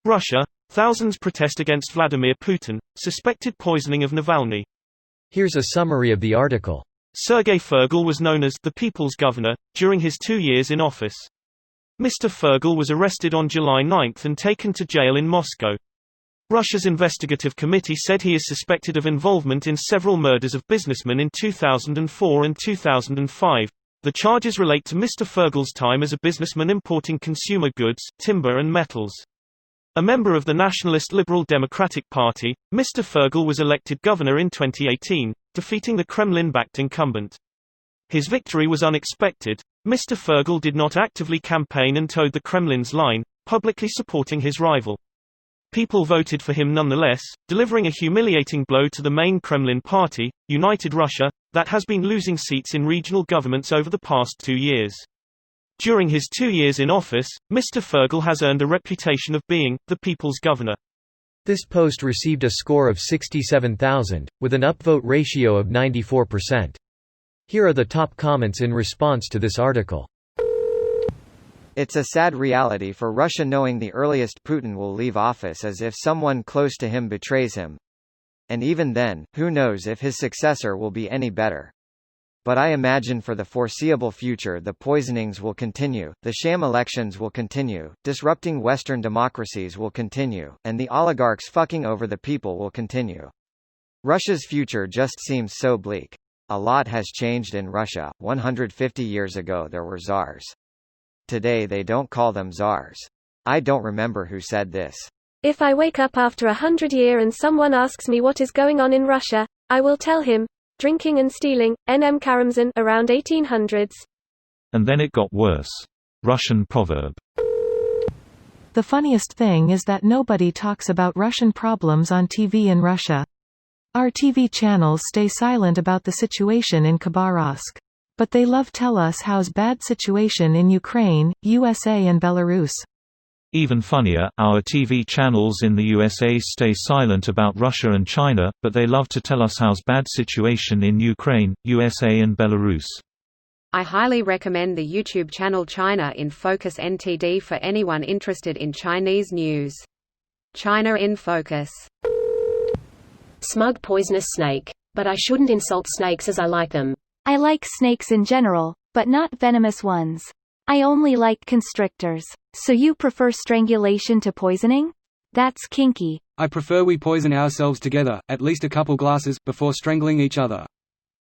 Russia, thousands protest against Vladimir Putin, suspected poisoning of Navalny. Here's a summary of the article. Sergei Fergal was known as the People's Governor during his 2 years in office. Mr. Fergal was arrested on July 9 and taken to jail in Moscow. Russia's investigative committee said he is suspected of involvement in several murders of businessmen in 2004 and 2005. The charges relate to Mr. Fergal's time as a businessman importing consumer goods, timber and metals. A member of the Nationalist Liberal Democratic Party, Mr. Fergal was elected governor in 2018, defeating the Kremlin-backed incumbent. His victory was unexpected. Mr. Fergal did not actively campaign and toed the Kremlin's line, publicly supporting his rival. People voted for him nonetheless, delivering a humiliating blow to the main Kremlin party, United Russia, that has been losing seats in regional governments over the past 2 years. During his 2 years in office, Mr. Fergal has earned a reputation of being the people's governor. This post received a score of 67,000, with an upvote ratio of 94%. Here are the top comments in response to this article. It's a sad reality for Russia knowing the earliest Putin will leave office as if someone close to him betrays him. And even then, who knows if his successor will be any better. But I imagine for the foreseeable future the poisonings will continue, the sham elections will continue, disrupting Western democracies will continue, and the oligarchs fucking over the people will continue. Russia's future just seems so bleak. A lot has changed in Russia. 150 years ago there were czars. Today they don't call them czars. I don't remember who said this. If I wake up after 100 years and someone asks me what is going on in Russia, I will tell him, drinking and stealing, N.M. Karamzin, around 1800s. And then it got worse. Russian proverb. The funniest thing is that nobody talks about Russian problems on TV in Russia. Our TV channels stay silent about the situation in Khabarovsk. But they love tell us how's bad situation in Ukraine, USA and Belarus. Even funnier, our TV channels in the USA stay silent about Russia and China, but they love to tell us how's bad situation in Ukraine, USA and Belarus. I highly recommend the YouTube channel China in Focus NTD for anyone interested in Chinese news. China in Focus. Smug poisonous snake. But I shouldn't insult snakes as I like them. I like snakes in general, but not venomous ones. I only like constrictors. So you prefer strangulation to poisoning? That's kinky. I prefer we poison ourselves together, at least a couple glasses, before strangling each other.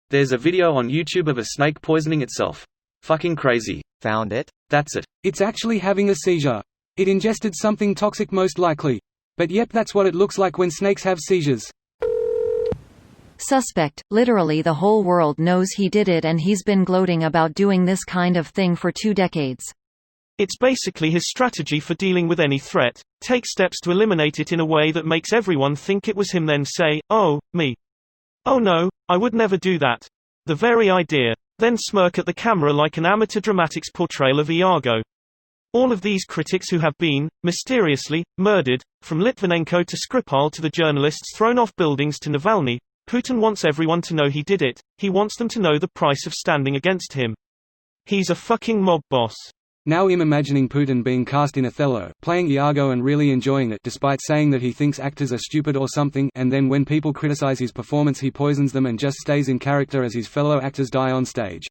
There's a video on YouTube of a snake poisoning itself. Fucking crazy. Found it? That's it. It's actually having a seizure. It ingested something toxic most likely. But yep, that's what it looks like when snakes have seizures. Suspect, literally the whole world knows he did it and he's been gloating about doing this kind of thing for 2 decades. It's basically his strategy for dealing with any threat. Take steps to eliminate it in a way that makes everyone think it was him, then say, oh, me. Oh no, I would never do that. The very idea. Then smirk at the camera like an amateur dramatics portrayal of Iago. All of these critics who have been, mysteriously, murdered, from Litvinenko to Skripal to the journalists thrown off buildings to Navalny, Putin wants everyone to know he did it. He wants them to know the price of standing against him. He's a fucking mob boss. Now I'm imagining Putin being cast in Othello, playing Iago and really enjoying it despite saying that he thinks actors are stupid or something, and then when people criticize his performance he poisons them and just stays in character as his fellow actors die on stage.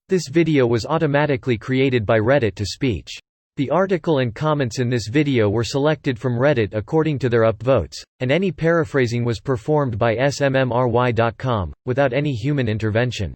This video was automatically created by Reddit to speech. The article and comments in this video were selected from Reddit according to their upvotes, and any paraphrasing was performed by smmry.com, without any human intervention.